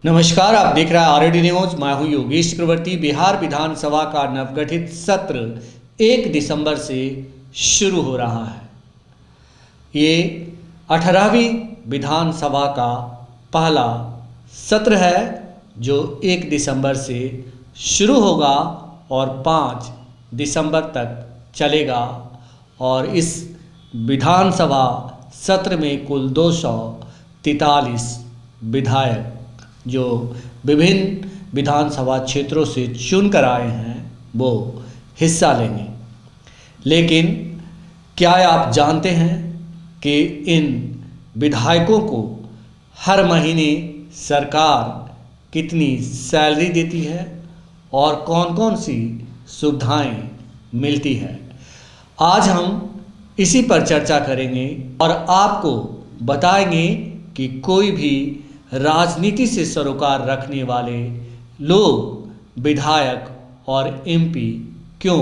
नमस्कार, आप देख रहे हैं आरडी न्यूज। मैं हूं योगेश चक्रवर्ती। बिहार विधानसभा का नवगठित सत्र 1 दिसंबर से शुरू हो रहा है। ये 18वीं विधानसभा का पहला सत्र है जो 1 दिसंबर से शुरू होगा और 5 दिसंबर तक चलेगा। और इस विधानसभा सत्र में कुल 243 विधायक जो विभिन्न विधानसभा क्षेत्रों से चुनकर आए हैं वो हिस्सा लेंगे। लेकिन क्या आप जानते हैं कि इन विधायकों को हर महीने सरकार कितनी सैलरी देती है और कौन कौन सी सुविधाएं मिलती है? आज हम इसी पर चर्चा करेंगे और आपको बताएंगे कि कोई भी राजनीति से सरोकार रखने वाले लोग विधायक और एमपी क्यों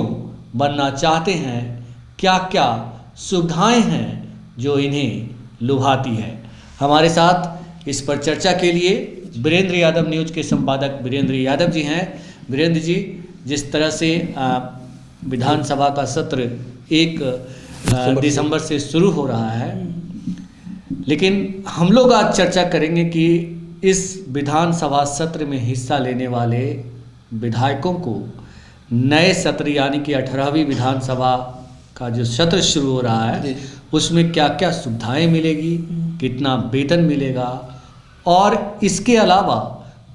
बनना चाहते हैं, क्या क्या सुविधाएं हैं जो इन्हें लुभाती है। हमारे साथ इस पर चर्चा के लिए वीरेंद्र यादव न्यूज के संपादक वीरेंद्र यादव जी हैं। वीरेंद्र जी, जिस तरह से विधानसभा का सत्र 1 दिसंबर से शुरू हो रहा है, लेकिन हम लोग आज चर्चा करेंगे कि इस विधानसभा सत्र में हिस्सा लेने वाले विधायकों को नए सत्र यानी कि 18वीं विधानसभा का जो सत्र शुरू हो रहा है उसमें क्या क्या सुविधाएं मिलेगी, कितना वेतन मिलेगा और इसके अलावा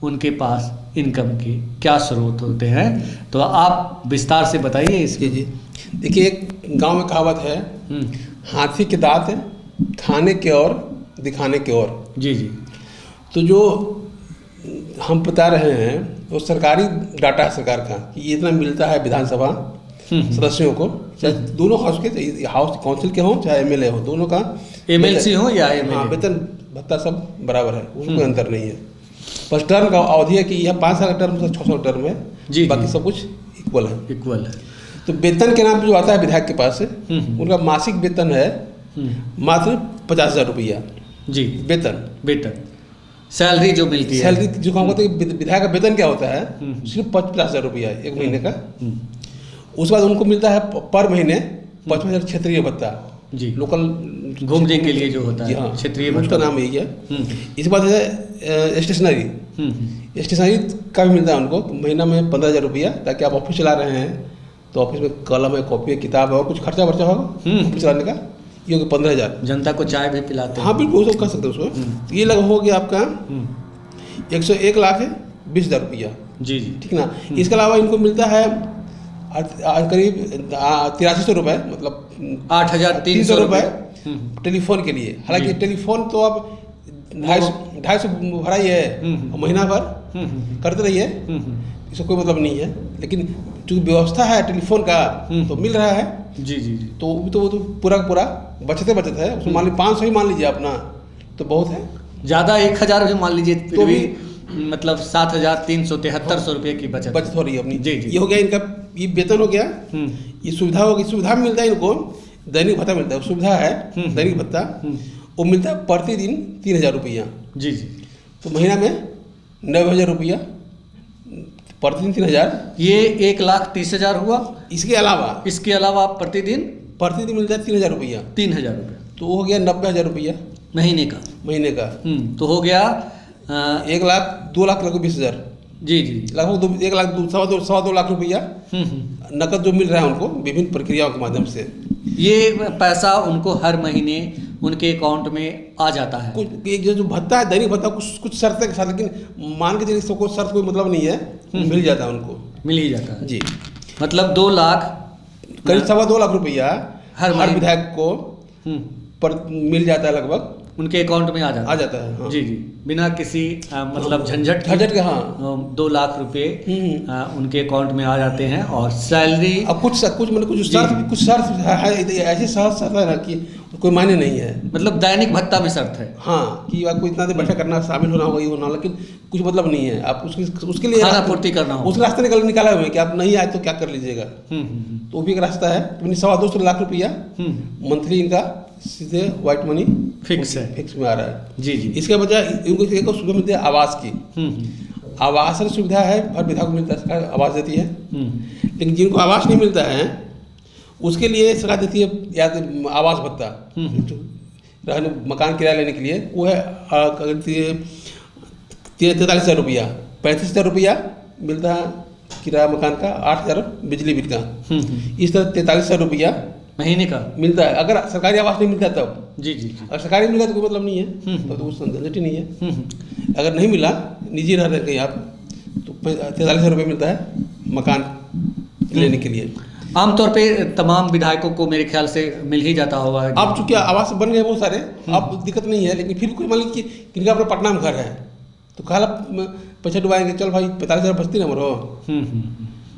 उनके पास इनकम के क्या स्रोत होते हैं। तो आप विस्तार से बताइए इसके। जी, देखिए, एक गांव में कहावत है, हाथी के दांत खाने के और दिखाने के और। जी। तो जो हम बता रहे हैं वो सरकारी डाटा है सरकार का कि ये इतना मिलता है विधानसभा सदस्यों को, चाहे दोनों हाउस के, हाउस काउंसिल के हों चाहे एमएलए हो, दोनों का एमएलसी हो या एमएलए, हाँ, वेतन भत्ता सब बराबर है, उसमें कोई अंतर नहीं है। बस टर्म का अवधि है कि यह 5 साल का टर्म 6 साल टर्म है, बाकी सब कुछ इक्वल है। तो वेतन के नाम पे जो आता है विधायक के पास से, उनका मासिक वेतन है मात्र 50,000 रुपया। जी, वेतन सैलरी जो मिलती है, सैलरी जो काम करते हैं। विधायक का वेतन क्या होता है? सिर्फ 50,000 रुपया 1 महीने का। उसके बाद उनको मिलता है पर महीने 55,000 क्षेत्रीय भत्ता। जी, लोकल घूमने के लिए जो होता है, हाँ, क्षेत्रीय उसका नाम यही है। इसके बाद है स्टेशनरी का भी मिलता है उनको महीना में 15,000 रुपया, ताकि आप ऑफिस चला रहे हैं तो ऑफिस में कलम है, कॉपी है, किताब है और कुछ खर्चा वर्चा होगा ऑफिस चलाने का, ये होगा 15,000। जनता को चाय भी पिलाते हैं। हाँ बिल्कुल, वो सब कर सकते हैं उसमें। ये लगभग हो गया आपका 1,20,000 रुपया। जी, ठीक ना। इसके अलावा इनको मिलता है करीब 8300 रुपये, मतलब 8,300 रुपये टेलीफोन के लिए। हालांकि टेलीफोन तो अब 250 भरा ही है, महीना भर करते रहिए, इसका कोई मतलब नहीं है। लेकिन चूँकि व्यवस्था है टेलीफोन का तो मिल रहा है। जी। तो वो तो पूरा बचत है उसमें। मान लीजिए 500 ही मान लीजिए अपना, तो बहुत है। ज़्यादा 1,000 भी मान लीजिए तो भी मतलब 7,373 रुपये की बचत हो रही है अपनी। जी। ये हो गया इनका, ये वेतन हो गया, ये सुविधा होगी। सुविधा मिलता है इनको, दैनिक भत्ता मिलता है, सुविधा है दैनिक भत्ता, वो मिलता है प्रतिदिन 3,000 रुपया। जी। तो महीना में 90,000 रुपया, प्रतिदिन 3,000, ये 1,30,000 हुआ। इसके अलावा प्रतिदिन मिलता है 3,000 रुपया। 3,000 रुपया तो वो हो गया 90,000 रुपया महीने का। तो हो गया 2,20,000। जी। लगभग 1,02,000 लाख रुपया नकद जो मिल रहा है उनको विभिन्न प्रक्रियाओं के माध्यम से। ये पैसा उनको हर महीने उनके अकाउंट में आ जाता है। कुछ ये जो भत्ता है दैनिक भत्ता कुछ शर्त के साथ, लेकिन मान के चलिए सबको शर्त कोई मतलब नहीं है, मिल जाता है उनको, मिल ही जाता है। जी, मतलब 2 लाख करीब 2.25 लाख रुपया हर विधायक को पर मिल जाता है, लगभग उनके अकाउंट में आ जाता है। हाँ। जी, बिना किसी मतलब झंझट के। हाँ, 2 लाख रुपए उनके अकाउंट में आ जाते हैं। और सैलरी अब कुछ मतलब कुछ शर्त है, ऐसी शर्त है कि कोई मायने नहीं है। मतलब दैनिक भत्ता में शर्त है, हाँ, कि आपको इतना देर बैठा करना, शामिल होना होगा, ये होना, लेकिन कुछ मतलब नहीं है। आप उसके लिए खाना पूर्ति करना होगा, उस रास्ते निकाला हुआ है कि आप नहीं आए तो क्या कर लीजिएगा। तो वो भी एक रास्ता है। 2.25 लाख रुपया मंथली इनका सीधे व्हाइट मनी फिक्स है, फिक्स में आ रहा है। जी जी। इसके बजाय इनको एक सुविधा मिलती है आवास की। आवासन सुविधा है, हर विभाग को मिलता है, सरकार आवास देती है। लेकिन जिनको आवास नहीं मिलता है उसके लिए सरकार देती है या तो आवास भत्ता, रहने मकान किराया लेने के लिए, वो है 43,000 रुपया, 35,000 रुपया मिलता है किराया मकान का, 8,000 बिजली बिल का। इस तरह 43,000 रुपया महीने का मिलता है। अगर सरकारी आवास नहीं मिलता तब। जी जी। अगर सरकारी मिला तो कोई मतलब नहीं है, तो वो झंझट ही नहीं है। अगर नहीं मिला, निजी रह रहे कहीं आप, तो 43,000 रुपये मिलता है मकान लेने के लिए। आमतौर पे तमाम विधायकों को मेरे ख्याल से मिल ही जाता होगा। अब चूंकि आवास बन गए बहुत सारे, अब दिक्कत नहीं है। लेकिन फिर कोई मान लीजिए किनका अपना पटना में घर है, तो कहा पैसा डुबाएंगे, चल भाई 45,000 बचती ना मरो,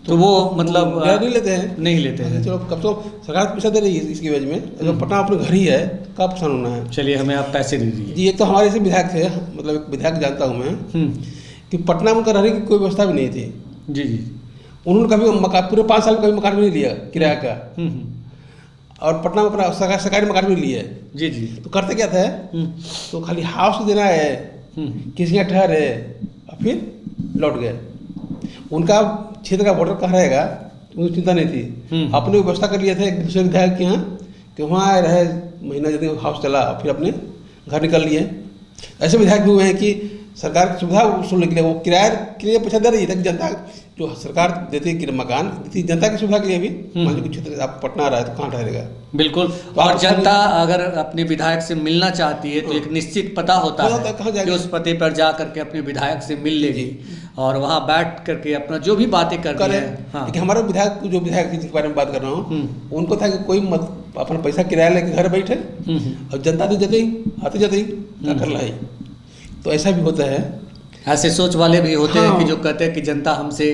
तो वो मतलब नहीं लेते हैं, नहीं लेते हैं। चलो कब तो सरकार पैसा दे रही है इसकी वजह में, अगर पटना अपने घर ही है कहाँ परेशान होना है। चलिए हमें आप पैसे दे दीजिए जी। एक तो हमारे से विधायक थे, मतलब एक विधायक जानता हूँ मैं, कि पटना में उनका रहने की कोई व्यवस्था भी नहीं थी। जी जी। उन्होंने कभी मकान, पूरे 5 साल में कभी मकान भी नहीं लिया किराया का, और पटना में अपना सरकारी मकान भी लिया है। जी जी। तो करते क्या था, तो खाली हाउस देना है, किसी यहाँ ठहरे और फिर लौट गए। उनका क्षेत्र का बॉर्डर कहाँ रहेगा उनको चिंता नहीं थी। अपने व्यवस्था कर लिया था एक दूसरे विधायक के यहाँ, कि वहाँ रहे महीना यदि हाउस चला, फिर अपने घर निकल लिए। ऐसे विधायक भी हुए हैं कि सरकार की सुविधा वसूलने के लिए वो किराए के लिए पैसा दे रही है, ताकि जनता जो सरकार देती है मकान देती जनता की सुविधा के लिए भी। मान लीजिए क्षेत्र आप पटना आ रहा है तो कहाँ ठहरेगा। बिल्कुल। तो और जनता अगर अपने विधायक से मिलना चाहती है तो एक निश्चित पता होता है कि उस पते पर जा करके अपने विधायक से मिल लेगी और वहाँ बैठ करके अपना जो भी बातें करते हैं। लेकिन हमारा विधायक जो विधायक जिसके बारे में बात कर रहा हूँ, उनको था कि कोई मत अपना पैसा किराया लेके घर बैठे और जनता तो जाते ही आते जाते ही क्या कर लाई। तो ऐसा भी होता है। ऐसे सोच वाले भी होते हैं कि जो कहते हैं कि जनता हमसे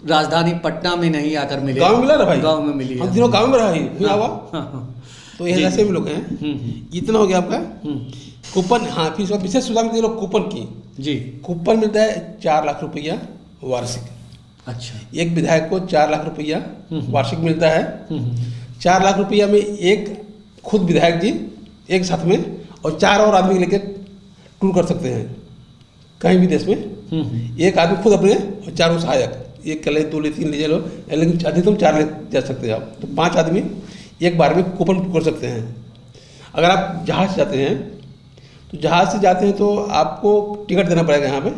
राजधानी पटना में नहीं आकर मिले, गांव में मिला ना भाई, गांव में मिली, हम तीनों गांव में रहा ही हुआ। तो ये ऐसे भी लोग हैं। इतना हो गया आपका कूपन। हाँ, फिर विशेष सुविधा मिलती है लोग कूपन की। जी। कूपन मिलता है 4 लाख रुपया वार्षिक। अच्छा। एक विधायक को 4 लाख रुपया वार्षिक मिलता है। 4 लाख रुपया में एक खुद विधायक जी एक साथ में और 4 और आदमी लेकर टूर कर सकते हैं कहीं भी देश में। एक आदमी खुद अपने और 4 सहायक, एक ले 2 ले 3 ले लो, लेकिन अधिकतम 4 ले जा सकते हैं आप। तो 5 आदमी एक बार में कूपन कर सकते हैं। अगर आप जहाज से जाते हैं तो जहाज से जाते हैं तो आपको टिकट देना पड़ेगा, यहाँ पे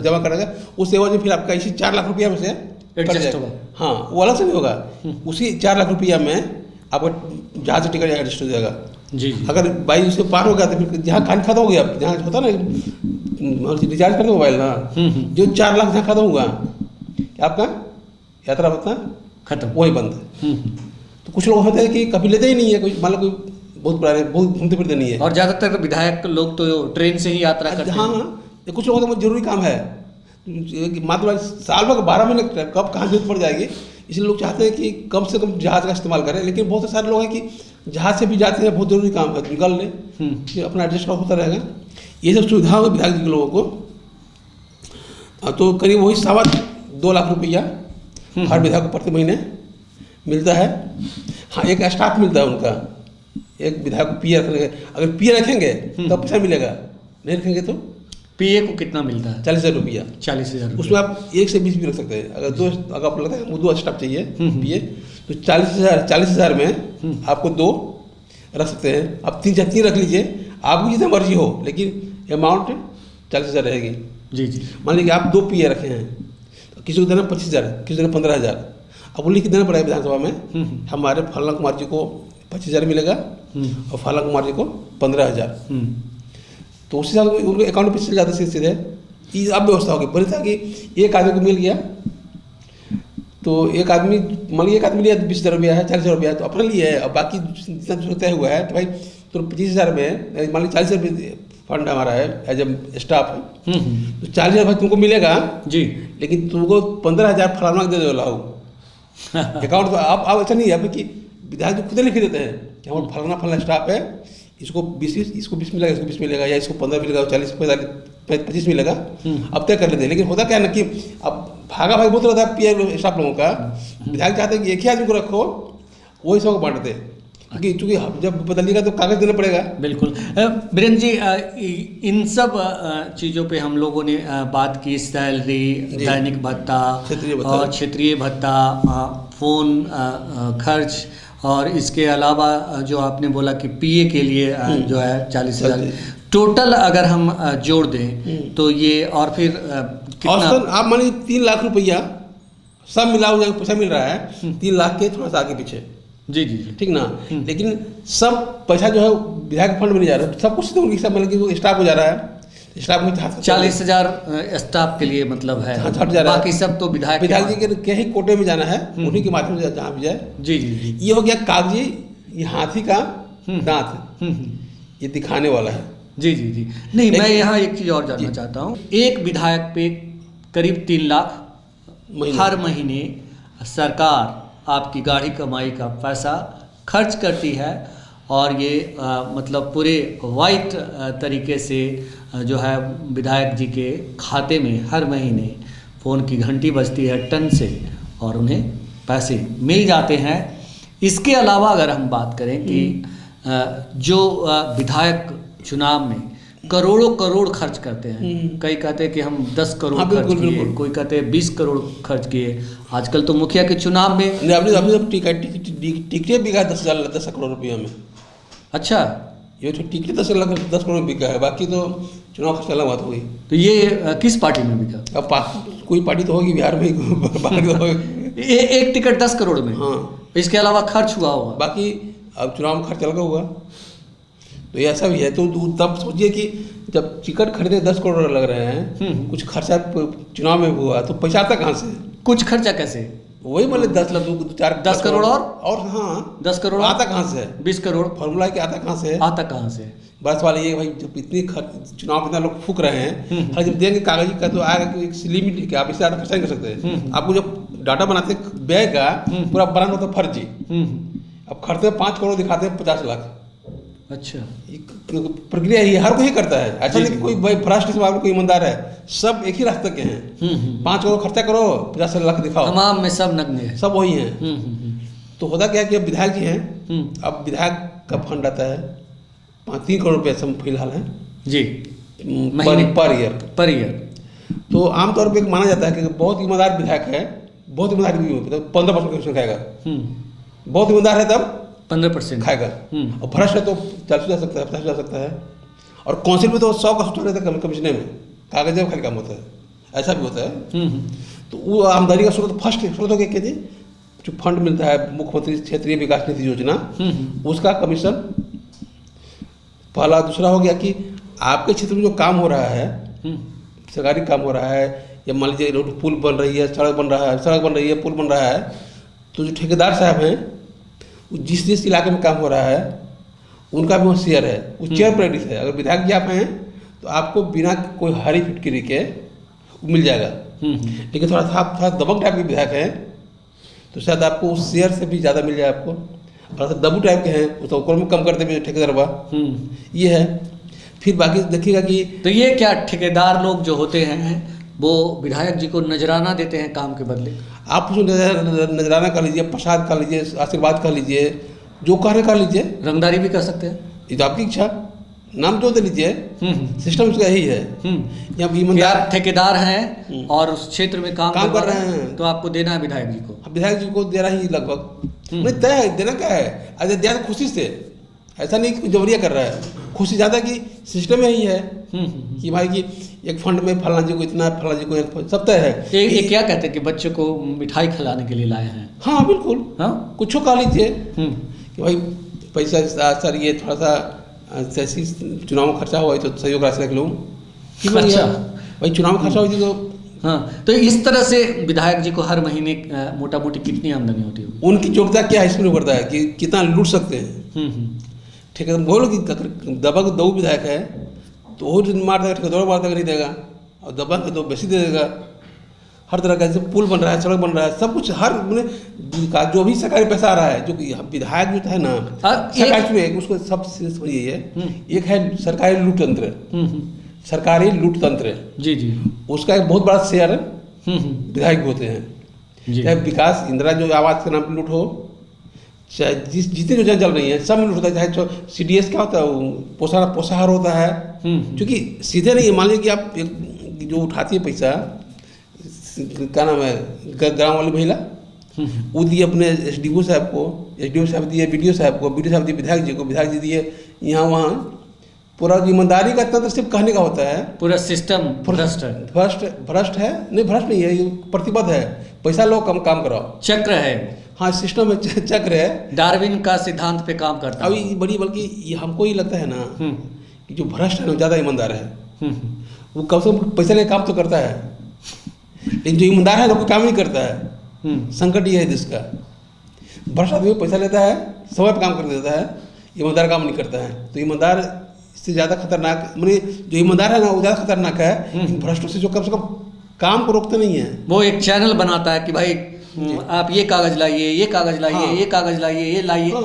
जमा करना। उस एवज में फिर आपका इसी 4 लाख रुपया में से एडजस्ट होगा। हाँ, वो अलग से नहीं होगा, उसी 4 लाख रुपया में आपका जहाज से टिकट एडजस्ट हो जाएगा। जी। अगर बाई उससे पार हो गया तो फिर जहाँ खान खत्म हो गया, जहाँ होता ना रिचार्ज कर दो मोबाइल ना, जो 4 लाख जहाँ खत्म होगा आपका यात्रा भत्ता खत्म, वही बंद। तो कुछ लोग होते हैं कि कभी लेते ही नहीं है, कोई मान लो कोई बहुत पुराने बहुत घूमते फिरते नहीं है। और ज़्यादातर विधायक लोग तो ट्रेन से ही यात्रा करते हैं। हाँ, कुछ लोगों को जरूरी काम है, मात्र साल भर 12 महीने कब कहाँ जरूरत पड़ जाएगी, इसलिए लोग चाहते हैं कि कम से कम जहाज़ का इस्तेमाल करें। लेकिन बहुत सारे लोग हैं कि जहाज़ से भी जाते हैं, बहुत जरूरी काम है, निकल ले, फिर अपना एडजस्ट होता रहेगा। ये सब सुविधा होगी विधायक जी के लोगों को। तो करीब वही 2.25 लाख रुपया हर विधायक को प्रति महीने मिलता है। हाँ, एक स्टाफ मिलता है उनका, एक विधायक को पीए रखने, अगर पीए रखेंगे तब पैसा मिलेगा, नहीं रखेंगे तो। पीए को कितना मिलता है? 40,000 रुपया। 40,000। उसमें आप 1 से 20 भी रख सकते हैं। अगर आपको लगता है 2 स्टाफ चाहिए पीए, तो 40,000 में आपको 2 रख सकते हैं। आप 3 रख लीजिए, आपकी जितना मर्जी हो, लेकिन अमाउंट 40,000 रहेगी। जी जी। मान लीजिए आप 2 पीए रखे हैं, तो किसी को देना 25,000, किसी को देना 15,000। अब वो लिख के देना पड़ेगा विधानसभा में, हमारे फलाना कुमार जी को 25,000 मिलेगा और फलाना कुमार जी को 15,000। तो उसी साल उनके अकाउंट में पैसे जाते सीधे। ये अब व्यवस्था होगी। बड़ी था कि एक आदमी को मिल गया, तो एक आदमी मान लीजिए एक आदमी लिया 20,000 रुपया है, 40,000 रुपया है, तो अपने लिए है, और बाकी जितना जो तय हुआ है तो भाई तो 25,000 में मान लीजिए 40,000 रुपये फंड हमारा है एज ए स्टाफ है, तो 40,000 भाई तुमको मिलेगा जी, लेकिन तुमको 15,000 फलाना दे दो लाओ अकाउंट। तो आप ऐसा नहीं है कि विधायक खुद लिख देते हैं कि हमारा फलाना स्टाफ है, इसको 20 मिलेगा, इसको 20 मिलेगा, या इसको 15 मिलेगा, 40 45 मिलेगा, अब तय कर लेते हैं। लेकिन होता क्या है ना कि अब भागा भाई बहुत रहता है पीआर स्टाफ लोगों का। विधायक चाहते हैं कि एक ही आदमी को रखो, वही सबको बांटते हैं क्योंकि जब बदलिएगा तो कागज देना पड़ेगा। बिल्कुल। वीरेंद्र जी, इन सब चीज़ों पे हम लोगों ने बात की, सैलरी, दैनिक भत्ता और क्षेत्रीय भत्ता, फ़ोन खर्च, और इसके अलावा जो आपने बोला कि पीए के लिए जो है 40,000, टोटल अगर हम जोड़ दें तो ये, और फिर कितना आप मानिए 3 लाख रुपया सब मिला हुआ पैसा मिल रहा है, 3 लाख के थोड़ा सा आगे पीछे। जी, ठीक ना। लेकिन सब पैसा जो है विधायक फंड में नहीं जा रहा है, सब कुछ तो उनकी सब मतलब कि वो स्टाफ हो जा रहा है, स्टाफ में 40,000 स्टाफ के लिए मतलब है, हट जा रहा है। बाकी सब तो विधायक जी के ही कोटे में जाना है, उन्हीं के माध्यम से जहाँ भी जाए। जी। ये हो गया कागजी, ये हाथी का दांत, ये दिखाने वाला है। जी। नहीं, मैं यहाँ एक चीज़ और जानना चाहता हूँ। एक विधायक पे करीब 3 लाख हर महीने सरकार आपकी गाढ़ी कमाई का पैसा खर्च करती है, और ये मतलब पूरे वाइट तरीके से जो है विधायक जी के खाते में हर महीने फ़ोन की घंटी बजती है टन से, और उन्हें पैसे मिल जाते हैं। इसके अलावा अगर हम बात करें कि जो विधायक चुनाव में करोड़ खर्च करते हैं, कई कहते हैं कि हम 10 करोड़ खर्च किए, कोई कहते हैं 20 करोड़ खर्च किए। आजकल तो मुखिया के चुनाव में टिकटें बिका 10 करोड़ रुपया में। अच्छा, ये तो टिकट 10 करोड़ बिका है, बाकी तो चुनाव खर्च अलग बात होगी। तो ये किस पार्टी में बिका? अब कोई पार्टी तो होगी बिहार में। एक टिकट 10 करोड़ में। हाँ, इसके अलावा खर्च हुआ होगा, बाकी अब चुनाव में खर्च अलग हुआ, तो ऐसा भी है। तो तब सोचिए कि जब टिकट खरीदे 10 करोड़ लग रहे हैं, कुछ खर्चा चुनाव में हुआ, तो पैसा आता कहाँ से? कुछ खर्चा कैसे? वही मतलब 10 लाख 10 करोड़ और हाँ 10 करोड़ आता कहाँ से? 20 करोड़ फॉर्मूला के आता कहाँ से? बस वाले ये भाई, जब इतनी चुनाव इतना लोग फूक रहे हैं, हर जब देंगे कागजी का तो आएगा कि एक लिमिट है कि आप इससे ज़्यादा खर्चा नहीं कर सकते। आपको जब डाटा बनाते व्यय का पूरा ब्रांड होता है फर्जी। अब खर्चे 5 करोड़ दिखाते हैं 50 लाख। अच्छा, प्रक्रिया ही हर कोई करता है, ऐसा नहीं कि कोई भाई भ्रष्ट कोई ईमानदार है, सब एक ही रास्ते के हैं। 5 करोड़ खर्चा करो, 50 लाख दिखाओ, तमाम में सब नग्न है, सब वही हैं। तो होता क्या है कि अब विधायक जी हैं, अब विधायक का फंड आता है 3 करोड़ रुपये फिलहाल है जी पर ईयर। तो आमतौर पर माना जाता है कि बहुत ईमानदार विधायक है, बहुत ईमानदार भी हो, 15% कमीशन खाएगा। बहुत ईमानदार है तब 15% खाएगा, और भ्रष्ट है तो 40 जा सकता है, 50 जा सकता है। और काउंसिल में तो 100 का सूत्र रहता है कमीशन में, कागज में खाली काम होता है, ऐसा भी होता है। तो वो आमदनी का स्रोत फर्स्ट स्रोत हो गया क्या जी, जो फंड मिलता है मुख्यमंत्री क्षेत्रीय विकास निधि योजना, उसका कमीशन पहला। दूसरा हो गया कि आपके क्षेत्र में जो काम हो रहा है, सरकारी काम हो रहा है, या मान लीजिए रोड पुल बन रही है, सड़क बन रही है, पुल बन रहा है, तो जो ठेकेदार साहब हैं, जिस इलाके में काम हो रहा है उनका भी वो शेयर है, वो शेयर प्रैक्टिस है। अगर विधायक जी आप हैं तो आपको बिना कोई हरी फिटकरी के मिल जाएगा। लेकिन थोड़ा दबंग टाइप के विधायक हैं तो शायद आपको उस शेयर से भी ज़्यादा मिल जाए आपको। और दबू टाइप के हैं तो में कम कर दे ठेकेदार बा, ये है। फिर बाकी देखिएगा कि तो ये क्या ठेकेदार लोग जो होते हैं वो विधायक जी को नजराना देते हैं काम के बदले? आप उसको नजराना कर लीजिए, प्रसाद कर लीजिए, आशीर्वाद कर लीजिए, जो कार्य कर लीजिए, रंगदारी भी कर सकते हैं, ये तो आपकी इच्छा, नाम जो दे लीजिए, सिस्टम उसका यही है। यहाँ ईमानदार ठेकेदार हैं और उस क्षेत्र में काम कर रहे हैं तो आपको देना है विधायक जी को। विधायक जी को देना ही लगभग नहीं तय है, देना क्या है, अरे दिया तो खुशी से, ऐसा नहीं कि जबरिया कर रहा है, खुशी ज़्यादा कि सिस्टम यही है कि भाई कि एक फंड में फलाना जी को इतना, फलाना जी को एक, सब तय है। ये क्या कहते हैं कि बच्चों को मिठाई खिलाने के लिए लाए हैं? हाँ बिल्कुल, हाँ कुछ खा लीजिए कि भाई पैसा सर ये थोड़ा सा जैसी चुनाव में खर्चा हुआ तो सहयोग राशि रख लूँ। अच्छा भाई चुनाव में खर्चा हुई तो हाँ, तो इस तरह से विधायक जी को हर महीने मोटा मोटी कितनी आमदनी होती होगी? उनकी योग्यता क्या है इसमें करता है कि कितना लूट सकते हैं। ठीक है, बोलो कि दबंग दो विधायक है तो वो मार देगा, ठेकेदार मार देगा, नहीं देगा, और दबंग है तो बेसी दे देगा। हर तरह का जैसे पुल बन रहा है, सड़क बन रहा है, सब कुछ हर जो भी सरकारी पैसा आ रहा है, जो कि विधायक जो है ना सरकार में उसको सब समझिए है, एक है सरकारी लूट तंत्र, सरकारी लूट तंत्र जी, उसका एक बहुत बड़ा शेयर विधायक होते हैं। चाहे विकास इंदिरा जो आवास के नाम पर लूट हो, चाहे जितनी योजना चल रही है सब मिल होता है। चाहे CDS क्या होता है, वो पोषाहार होता है, क्योंकि सीधे नहीं है। मान लीजिए कि आप जो उठाती है पैसा, क्या नाम है, ग्राम वाली महिला, वो दिए अपने SDO साहब को, SDO साहब दिए BDO साहब को, BDO साहब दिए विधायक जी को, विधायक जी दिए यहाँ वहाँ। पूरा ईमानदारी का तंत्र सिर्फ कहने का होता है, पूरा सिस्टम भ्रष्ट है। नहीं, भ्रष्ट नहीं है, ये प्रतिबद्ध है। पैसा लो, कम काम कराओ, चक्र है। हाँ, सिस्टम है, चक्र है, डार्विन का सिद्धांत पे काम करता है। अभी बड़ी, बल्कि ये हमको ही लगता है ना कि जो भ्रष्ट है ना ज़्यादा ईमानदार है। वो कम से कम पैसे का काम तो करता है, लेकिन जो ईमानदार है ना कोई काम नहीं करता है। संकट ये है देश का। भ्रष्ट आदमी पैसा लेता है, समय पर काम कर देता है, ईमानदार काम नहीं करता है। तो ईमानदार से ज़्यादा खतरनाक, मैंने जो ईमानदार है ना वो ज़्यादा खतरनाक है। भ्रष्टों से जो कम से कम काम को रोकते नहीं है, वो एक चैनल बनाता है कि भाई आप ये कागज लाइए, ये कागज लाइए, ये कागज लाइए, ये लाइए।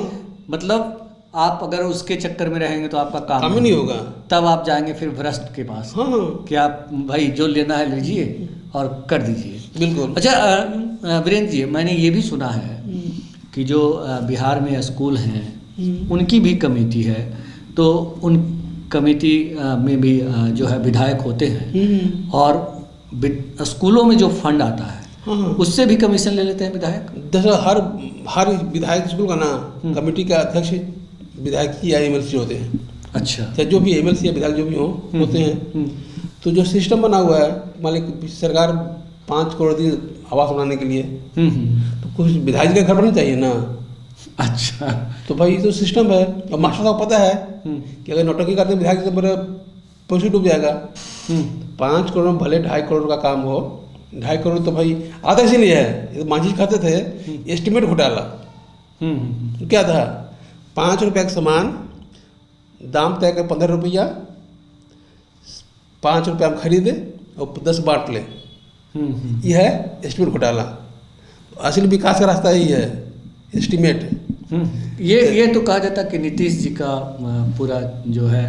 मतलब आप अगर उसके चक्कर में रहेंगे तो आपका काम ही नहीं होगा। तब आप जाएंगे फिर भ्रष्ट के पास कि आप भाई जो लेना है लीजिए और कर दीजिए। बिल्कुल। अच्छा वीरेंद्र जी, मैंने ये भी सुना है कि जो बिहार में स्कूल हैं उनकी भी कमेटी है, तो उन कमेटी में भी जो है विधायक होते हैं, और स्कूलों में जो फंड आता है उससे भी कमीशन ले लेते हैं विधायक। दरअसल हर विधायक स्कूल का ना कमेटी का अध्यक्ष विधायक की या MLC होते हैं। अच्छा। चाहे जो भी MLC या विधायक जो भी होते हैं। तो जो सिस्टम बना हुआ है, मान लीजिए सरकार 5 करोड़ दी आवास बनाने के लिए, तो कुछ विधायक का घर बनना चाहिए ना। अच्छा। तो भाई तो सिस्टम है, और मास्टर साहब को पता है कि अगर नौटंकी करते विधायक से मेरा पैसे डूब जाएगा। 5 करोड़ में भले 2.5 करोड़ का काम हो, 2.5 करोड़ तो भाई आता इसीलिए है। मांझी खाते थे एस्टिमेट घोटाला। तो क्या था, 5 रुपये का सामान दाम तय कर 15 रुपया, 5 रुपये हम खरीदे और 10 बांट ले। यह है एस्टिमेट घोटाला। असली विकास का रास्ता यही है, एस्टिमेट। ये तो कहा जाता है कि नीतीश जी का पूरा जो है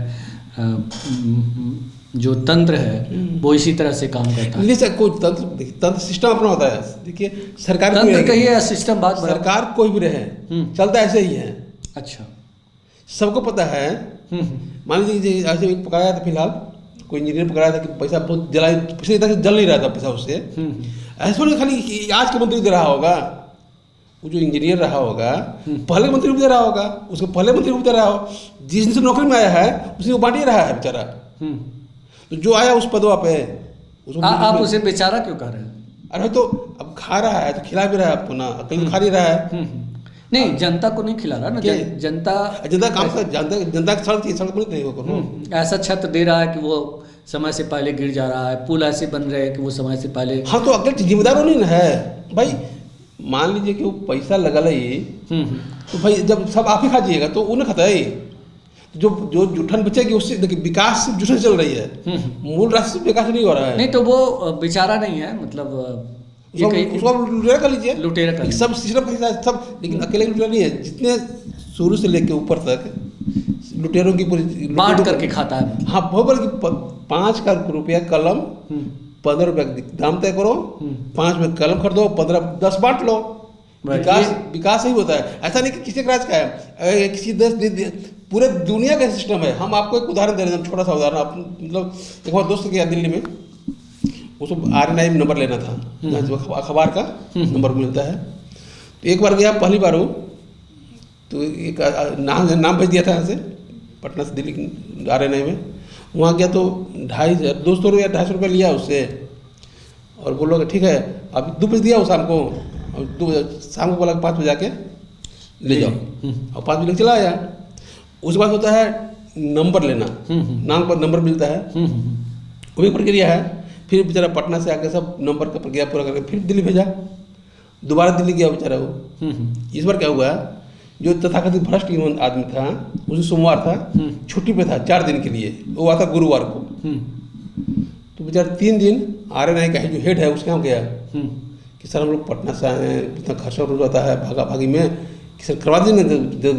जो तंत्र है वो इसी तरह से काम करता है। नहीं, कोई तंत्र सिस्टम अपना होता है। देखिए सरकार तंत्र कहिए सिस्टम, बात सरकार कोई भी रहे चलता ऐसे ही है। अच्छा। सबको पता है। मान लीजिए ऐसे पकड़ाया था, फिलहाल कोई इंजीनियर पकड़ाया था कि पैसा बहुत पिछले तक जल नहीं रहा था पैसा उससे। ऐसा नहीं खाली आज के मंत्री दे रहा होगा, वो जो इंजीनियर रहा होगा पहले मंत्री रूप दे रहा होगा, उसको पहले मंत्री रूप दे रहा हो, जिस दिन से नौकरी में आया है उसी को बांट ही रहा है बेचारा। तो जो आया उस पदवा पे आप उसे बेचारा क्यों कह रहे हैं? अरे तो अब खा रहा है तो खिला भी रहा है आपको ना, अकेले खा नहीं रहा है। नहीं, जनता को नहीं खिला रहा ना, जनता काम कर, जनता की सड़क नहीं ऐसा छत दे रहा है कि वो समय से पहले गिर जा रहा है, पुल ऐसे बन रहे हैं कि वो समय से पहले। हाँ, तो अगर जिम्मेदार नहीं ना है भाई। मान लीजिए कि वो पैसा लगा ही तो भाई जब सब आप ही खा जाइएगा तो उन्हें खाता है। जो जुठन बचेगी उससे देखिए विकास सिर्फ जुठन चल रही है, मूल राष्ट्र से विकास नहीं हो रहा है। नहीं तो वो बेचारा नहीं है, मतलब उसको लुटेरा कर लीजिए, लुटेरा कर सब सिस्टम सब, लेकिन अकेले लुटेरा नहीं है। जितने शुरू से लेके ऊपर तक लुटेरों की पूरी बांट करके खाता है। हाँ, बहुत बल्कि 5 रुपया कलम, 15 रुपये दाम तय करो, 5 में कलम खरीदो, 10 बांट लो। विकास ही होता है। ऐसा नहीं कि किसी राज्य का है, किसी देश, पूरे दुनिया का सिस्टम है। हम आपको एक उदाहरण दे रहे हैं, छोटा सा उदाहरण। आप मतलब एक बार दोस्त गया दिल्ली में, उसको RNI में नंबर लेना था, अखबार का नंबर मिलता है। तो एक बार गया, पहली बार हो तो एक नाम भेज दिया था यहाँ से, पटना से दिल्ली RNI में। वहाँ गया तो 250 रुपये लिया उससे, और बोलो ठीक है अभी 2 बजे दिया वो शाम को, और शाम को बोला 5 बजे आके ले जाओ, और 5 बजे चला आया। उसके बाद होता है नंबर लेना, नाम पर नंबर मिलता है, वो भी प्रक्रिया है। फिर बेचारा पटना से आके सब नंबर का प्रक्रिया पूरा करके फिर दिल्ली भेजा, दोबारा दिल्ली गया बेचारा वो। इस बार क्या हुआ, जो तथाकथित भ्रष्ट आदमी था, उसे सोमवार था, छुट्टी पे था 4 दिन के लिए, वो आता गुरुवार को। तो बेचारा 3 दिन RNI का जो हेड है उसके यहाँ गया कि सर हम लोग पटना से आए हैं, इतना खर्चा रोज आता है भागा भागी में, कि सर करवा दीजिए ना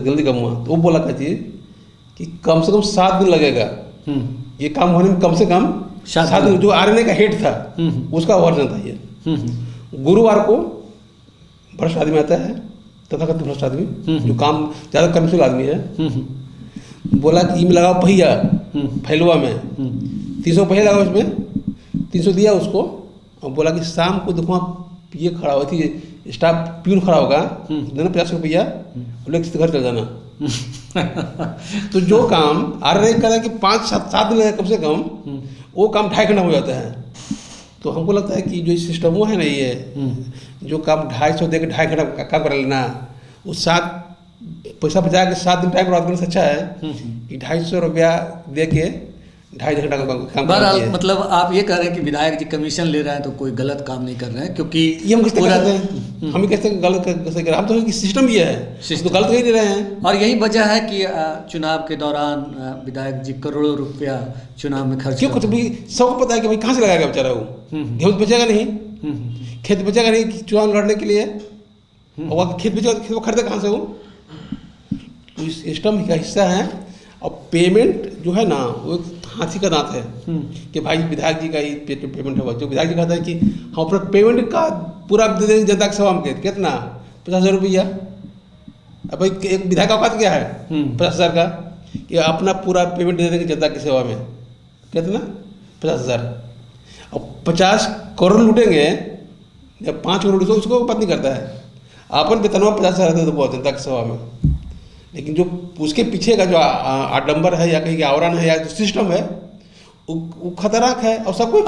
जल्दी काम हुआ। तो वो बोला कि कम से कम 7 दिन लगेगा ये काम होने में, कम से कम 7 दिन। जो RNI का हेड था उसका वर्जन था ये। गुरुवार को भ्रष्ट आदमी आता है, तथाकथित भ्रष्ट आदमी जो काम ज़्यादा कर्मशील आदमी है, बोला कि में लगाओ पहिया फैलवा में 300 पहिया लगाओ, इसमें 300 दिया उसको और बोला कि शाम को देखो ये खड़ा हुआ थी स्टाफ प्यून खड़ा होगा, देना 50 रुपया लेकर घर चल जाना। तो जो काम RRA कर रहा है कि 5-7 दिन कम से कम, वो काम 2.5 घंटा हो जाता है। तो हमको लगता है कि जो सिस्टम वो है ना, ये जो काम 250 दे के 2.5 घंटा काम कर लेना, वो 7 पैसा बचा के 7 दिन टाइम बर्बाद करने से अच्छा है कि 250 रुपया दे के 2.5 घंटा का काम कर। मतलब आप ये कह रहे हैं कि विधायक जी कमीशन ले रहे हैं तो कोई गलत काम नहीं कर रहे हैं, क्योंकि ये हम कहते हैं, हम ही कहते हैं गलत कैसे कर, हम तो कि सिस्टम ये है, तो गलत कहीं नहीं रहे हैं। और यही वजह है कि चुनाव के दौरान विधायक जी करोड़ों रुपया चुनाव में खर्च क्यों? कुछ भी सबको पता है कि भाई कहाँ से लगाएगा बेचारा वो, गेहूँ बचेगा नहीं, खेत बचेगा नहीं चुनाव लड़ने के लिए, और खेत बचेगा खेत को खरीदे कहाँ से वो? तो इस सिस्टम का हिस्सा है। और पेमेंट जो है ना, वो एक हाथी का दांत है कि भाई विधायक जी का ही पेमेंट होगा। जो विधायक जी कहता है कि हम अपना पेमेंट का पूरा दे देंगे जनता के सेवा में, कितना 50,000 रुपया। अब भाई एक विधायक का औकात क्या है 50,000 का, कि अपना पूरा पेमेंट दे देंगे जनता की सेवा में, कितना 50,000। और 50 करोड़ लूटेंगे या 5 करोड़, उसको बात नहीं करता है, अपन वेतनवा 50,000 दे दो जनता की सेवा में। लेकिन जो उसके पीछे का जो आडंबर है या कहीं आवरण है या जो सिस्टम है, वो खतरनाक है। और सब कुछ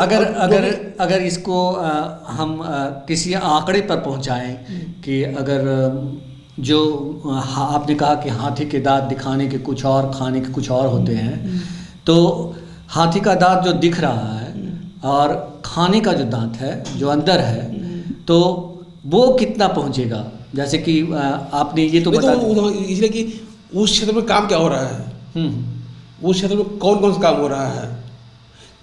अगर इसको हम किसी आंकड़े पर पहुंचाएं कि अगर जो आपने कहा कि हाथी के दांत दिखाने के कुछ और खाने के कुछ और होते हैं, तो हाथी का दांत जो दिख रहा है और खाने का जो दांत है जो अंदर है, तो वो कितना पहुंचेगा? जैसे कि आपने ये तो बता इसलिए कि उस क्षेत्र में काम क्या हो रहा है, उस क्षेत्र में कौन कौन सा काम हो रहा है,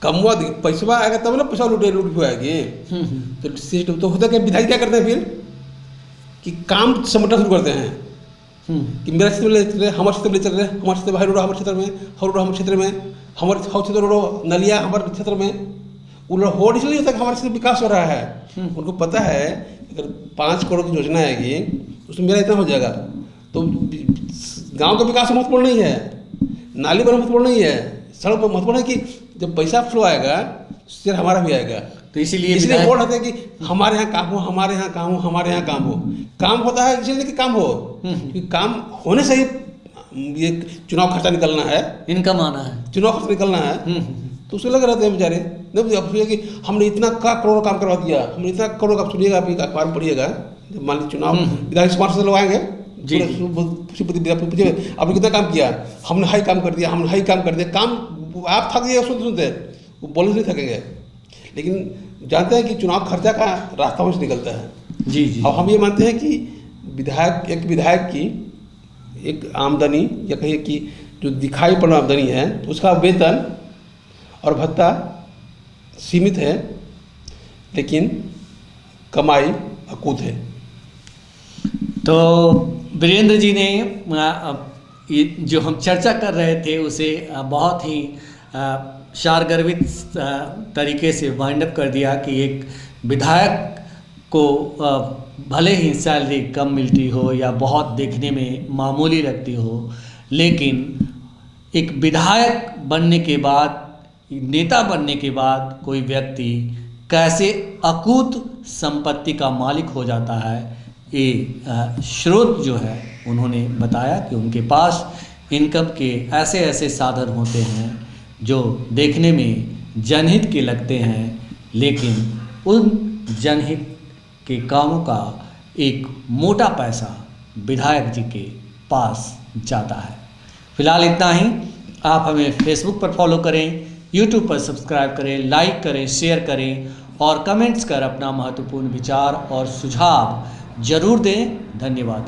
कमवा पैसा आएगा तब ना पैसा लूट आएगी। तो सिस्टम तो होता है कि विधायक क्या करते हैं फिर कि काम समेटना शुरू करते हैं कि मेरा क्षेत्र में चल रहे, हमारे क्षेत्र में चल रहे, हमारे क्षेत्र में हाई रोड हमारे क्षेत्र में, हर रोड हमारे क्षेत्र में, हमारे क्षेत्र रोड नलिया हमारे क्षेत्र में। वो होड़ इसलिए होता है कि हमारे क्षेत्र विकास हो रहा है। उनको पता है अगर 5 करोड़ की योजना आएगी उसमें मेरा इतना हो जाएगा। तो गांव का विकास महत्वपूर्ण नहीं है, नाली बना महत्वपूर्ण नहीं है, सड़क पर महत्वपूर्ण है कि जब पैसा फ्लो आएगा शेयर हमारा भी आएगा। तो इसलिए बोल रहे थे कि हमारे यहाँ काम हो, हमारे यहाँ काम हो, हमारे यहाँ काम हो। काम होता है इसलिए कि काम हो, क्योंकि काम होने से ही ये चुनाव खर्चा निकलना है, इनकम आना है, चुनाव खर्चा निकलना है। तो उसमें लगे रहते हैं बेचारे। नहीं कि हमने इतना करोड़ काम करवा दिया, हमने इतना करोड़ का, सुनिएगा अभी अखबार में पढ़िएगा, जब मान लीजिए चुनाव विधायक समाज से लगवाएंगे, आपने कितना काम किया, हमने हाई काम कर दिया, हमने हाई काम कर दिया। काम आप थक गए सुनते वो बोलने से नहीं थकेंगे, लेकिन जानते हैं कि चुनाव खर्चा का रास्ता वहाँ से निकलता है। जी। और हम ये मानते हैं कि एक विधायक की एक आमदनी या कहिए कि जो दिखाई पड़ना आमदनी है, उसका वेतन और भत्ता सीमित है, लेकिन कमाई अकूत है। तो वीरेंद्र जी ने ये जो हम चर्चा कर रहे थे उसे बहुत ही सारगर्भित तरीके से वाइंड अप कर दिया कि एक विधायक को भले ही सैलरी कम मिलती हो या बहुत देखने में मामूली लगती हो, लेकिन एक विधायक बनने के बाद, नेता बनने के बाद कोई व्यक्ति कैसे अकूत संपत्ति का मालिक हो जाता है, ये स्रोत जो है उन्होंने बताया कि उनके पास इनकम के ऐसे ऐसे साधन होते हैं जो देखने में जनहित के लगते हैं, लेकिन उन जनहित के कामों का एक मोटा पैसा विधायक जी के पास जाता है। फिलहाल इतना ही। आप हमें फेसबुक पर फॉलो करें, यूट्यूब पर सब्सक्राइब करें, लाइक करें, शेयर करें और कमेंट्स कर अपना महत्वपूर्ण विचार और सुझाव जरूर दें। धन्यवाद।